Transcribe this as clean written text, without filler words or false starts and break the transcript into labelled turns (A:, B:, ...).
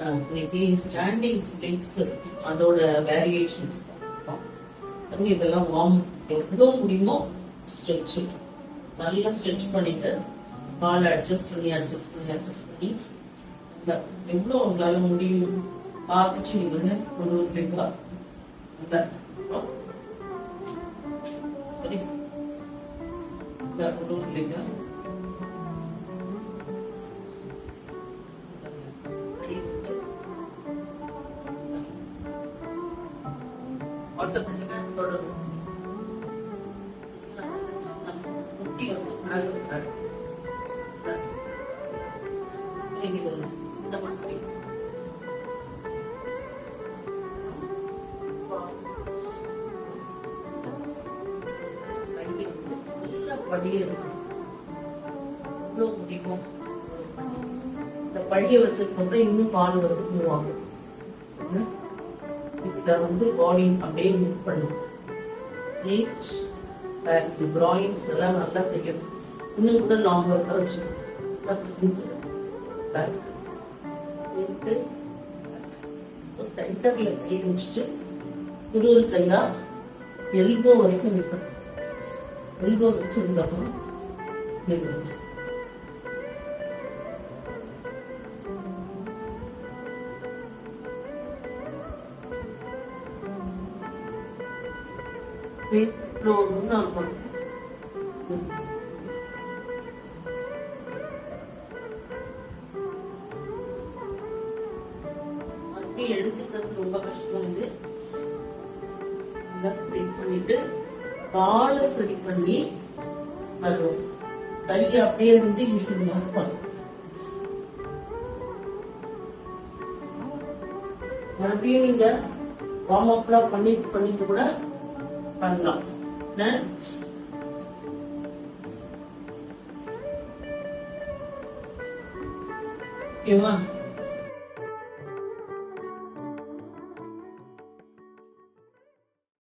A: இன்னைக்கு standing splits அதோட variations இதெல்லாம் வார்ம் எவ்வளோ முடியுமோ ஸ்ட்ரெச் நல்லா ஸ்ட்ரெச் பண்ணிட்டு காலை அட்ஜஸ்ட் பண்ணி எவ்வளோ உங்களால முடியும் பார்த்துட்டு நீங்க ஒரு ஆட்டோமேட்டிக்கா தொடரும். முட்டி வந்து அழகு இந்த மாதிரி படியே இருக்கும். இவ்வளவு முடிக்கும். இந்த படியை வச்சதுக்கு இன்னும் பால் வந்து மூவ் ஆகும். இதுல வந்து பாடி அப்படியே மூவ் பண்ணும். நீட் ப்ராயின்ஸ் எல்லாம் நல்லா செய்யும். இன்னும் கூட லாங்கா வச்சுக்கணும். சென்டர்ல கை வச்சுட்டு ஒரு கையா எல்போ வரைக்கும் நிற்கணும். எல்போ வச்சிருந்தாலும் எடுத்துக்கிறது ரொம்ப கஷ்டம். இது பண்ணிட்டு காலை சரி பண்ணி வருவோம். கையை அப்படியே இருந்து யூஸ்வல் மறுபடியும் நீங்க வார்ம் அப்லாம் பண்ணிட்டு கூட பண்ணலாம். ஓகேவா?